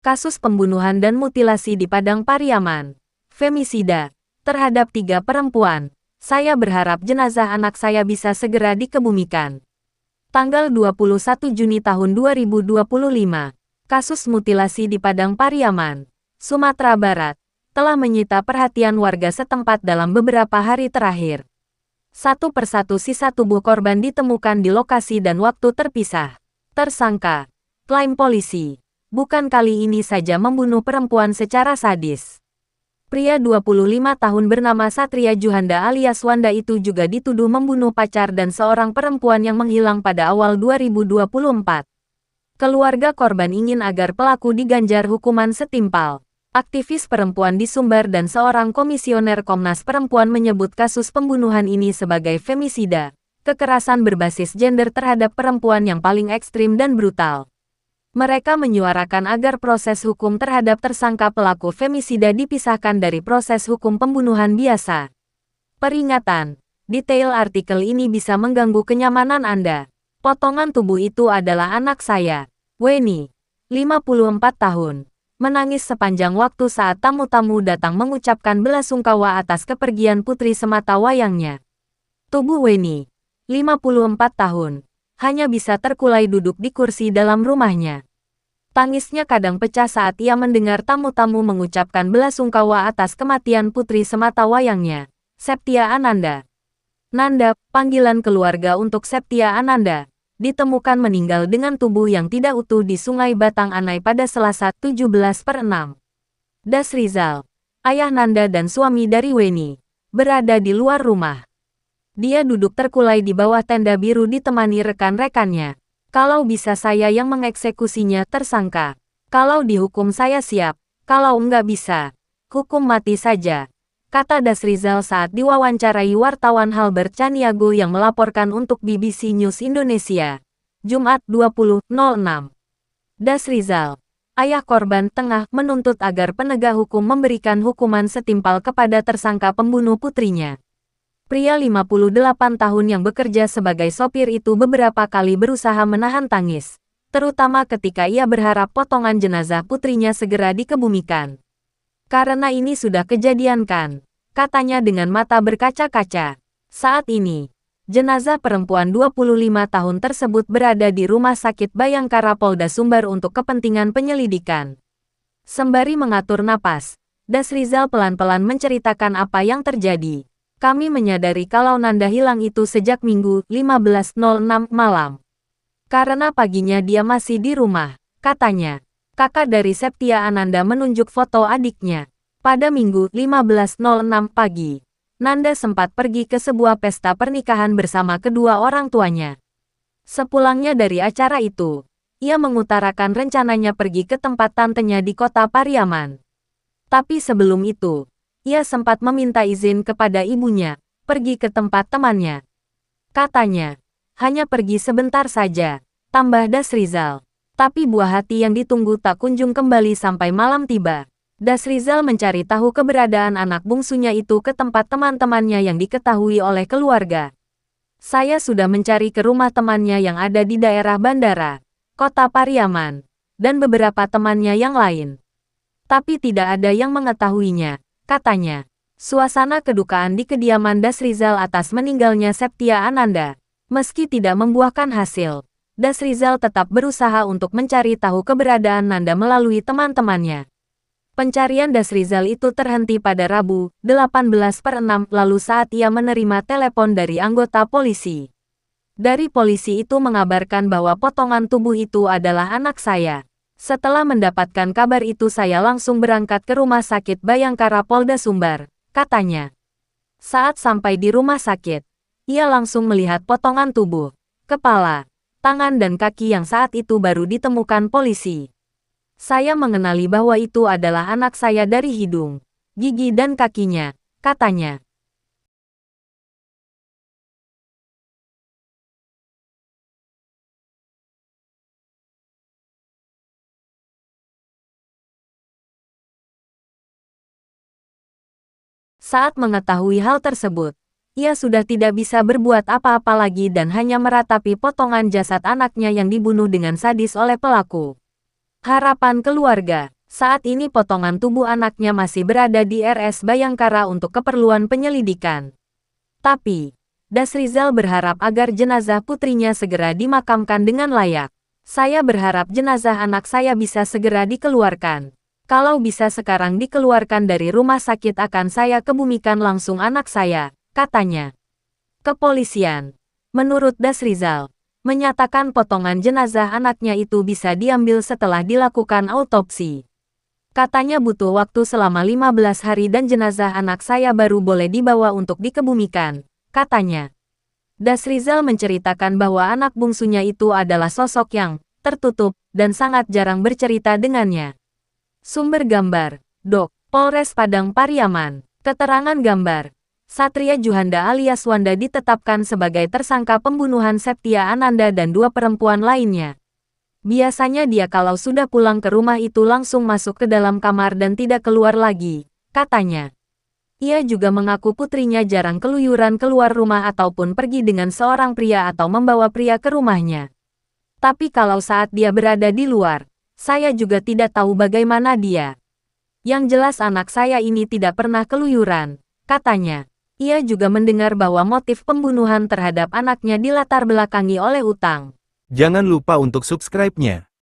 Kasus pembunuhan dan mutilasi di Padang Pariaman. Femisida terhadap 3 perempuan. Saya berharap jenazah anak saya bisa segera dikebumikan. Tanggal 21 Juni tahun 2025. Kasus mutilasi di Padang Pariaman, Sumatera Barat, telah menyita perhatian warga setempat dalam beberapa hari terakhir. Satu persatu sisa tubuh korban ditemukan di lokasi dan waktu terpisah. Tersangka, klaim polisi, bukan kali ini saja membunuh perempuan secara sadis. Pria 25 tahun bernama Satria Juhanda alias Wanda itu juga dituduh membunuh pacar dan seorang perempuan yang menghilang pada awal 2024. Keluarga korban ingin agar pelaku diganjar hukuman setimpal. Aktivis perempuan di Sumbar dan seorang komisioner Komnas Perempuan menyebut kasus pembunuhan ini sebagai femisida, kekerasan berbasis gender terhadap perempuan yang paling ekstrim dan brutal. Mereka menyuarakan agar proses hukum terhadap tersangka pelaku femisida dipisahkan dari proses hukum pembunuhan biasa. Peringatan, detail artikel ini bisa mengganggu kenyamanan Anda. Potongan tubuh itu adalah anak saya, Weni, 54 tahun. Menangis sepanjang waktu saat tamu-tamu datang mengucapkan belasungkawa atas kepergian putri semata wayangnya. Tubuh Weni, 54 tahun, hanya bisa terkulai duduk di kursi dalam rumahnya. Tangisnya kadang pecah saat ia mendengar tamu-tamu mengucapkan belasungkawa atas kematian putri semata wayangnya, Septia Ananda. Nanda, panggilan keluarga untuk Septia Ananda, ditemukan meninggal dengan tubuh yang tidak utuh di Sungai Batang Anai pada Selasa 17/6. Das Rizal, ayah Nanda dan suami dari Weni, berada di luar rumah. Dia duduk terkulai di bawah tenda biru ditemani rekan-rekannya. Kalau bisa saya yang mengeksekusinya tersangka. Kalau dihukum saya siap, kalau enggak bisa, hukum mati saja, kata Das Rizal saat diwawancarai wartawan Halbert Caniago yang melaporkan untuk BBC News Indonesia. Jumat 20.06. Das Rizal, ayah korban, tengah menuntut agar penegak hukum memberikan hukuman setimpal kepada tersangka pembunuh putrinya. Pria 58 tahun yang bekerja sebagai sopir itu beberapa kali berusaha menahan tangis, terutama ketika ia berharap potongan jenazah putrinya segera dikebumikan. Karena ini sudah kejadian kan, katanya dengan mata berkaca-kaca. Saat ini, jenazah perempuan 25 tahun tersebut berada di Rumah Sakit Bayangkara Polda Sumbar untuk kepentingan penyelidikan. Sembari mengatur napas, Das Rizal pelan-pelan menceritakan apa yang terjadi. Kami menyadari kalau Nanda hilang itu sejak Minggu 15.06 malam. Karena paginya dia masih di rumah, katanya. Kakak dari Septia Ananda menunjuk foto adiknya. Pada Minggu 15.06 pagi, Nanda sempat pergi ke sebuah pesta pernikahan bersama kedua orang tuanya. Sepulangnya dari acara itu, ia mengutarakan rencananya pergi ke tempat tantenya di kota Pariaman. Tapi sebelum itu, ia sempat meminta izin kepada ibunya, pergi ke tempat temannya. Katanya, hanya pergi sebentar saja, tambah Das Rizal. Tapi buah hati yang ditunggu tak kunjung kembali sampai malam tiba. Das Rizal mencari tahu keberadaan anak bungsunya itu ke tempat teman-temannya yang diketahui oleh keluarga. Saya sudah mencari ke rumah temannya yang ada di daerah bandara, kota Pariaman, dan beberapa temannya yang lain. Tapi tidak ada yang mengetahuinya, katanya. Suasana kedukaan di kediaman Das Rizal atas meninggalnya Septia Ananda, meski tidak membuahkan hasil, Das Rizal tetap berusaha untuk mencari tahu keberadaan Nanda melalui teman-temannya. Pencarian Das Rizal itu terhenti pada Rabu, 18/6 lalu saat ia menerima telepon dari anggota polisi. Dari polisi itu mengabarkan bahwa potongan tubuh itu adalah anak saya. Setelah mendapatkan kabar itu saya langsung berangkat ke Rumah Sakit Bayangkara Polda Sumbar, katanya. Saat sampai di rumah sakit, ia langsung melihat potongan tubuh, kepala, tangan dan kaki yang saat itu baru ditemukan polisi. Saya mengenali bahwa itu adalah anak saya dari hidung, gigi dan kakinya, katanya. Saat mengetahui hal tersebut, ia sudah tidak bisa berbuat apa-apa lagi dan hanya meratapi potongan jasad anaknya yang dibunuh dengan sadis oleh pelaku. Harapan keluarga. Saat ini potongan tubuh anaknya masih berada di RS Bayangkara untuk keperluan penyelidikan. Tapi, Dasrizal berharap agar jenazah putrinya segera dimakamkan dengan layak. Saya berharap jenazah anak saya bisa segera dikeluarkan. Kalau bisa sekarang dikeluarkan dari rumah sakit akan saya kebumikan langsung anak saya, katanya. Kepolisian, menurut Dasrizal, menyatakan potongan jenazah anaknya itu bisa diambil setelah dilakukan autopsi. Katanya butuh waktu selama 15 hari dan jenazah anak saya baru boleh dibawa untuk dikebumikan, katanya. Dasrizal menceritakan bahwa anak bungsunya itu adalah sosok yang tertutup dan sangat jarang bercerita dengannya. Sumber gambar, Dok, Polres Padang Pariaman. Keterangan gambar. Satria Juhanda alias Wanda ditetapkan sebagai tersangka pembunuhan Septia Ananda dan 2 perempuan lainnya. Biasanya dia kalau sudah pulang ke rumah itu langsung masuk ke dalam kamar dan tidak keluar lagi, katanya. Ia juga mengaku putrinya jarang keluyuran keluar rumah ataupun pergi dengan seorang pria atau membawa pria ke rumahnya. Tapi kalau saat dia berada di luar, saya juga tidak tahu bagaimana dia. Yang jelas anak saya ini tidak pernah keluyuran, katanya. Ia juga mendengar bahwa motif pembunuhan terhadap anaknya dilatar belakangi oleh utang. Jangan lupa untuk subscribe-nya.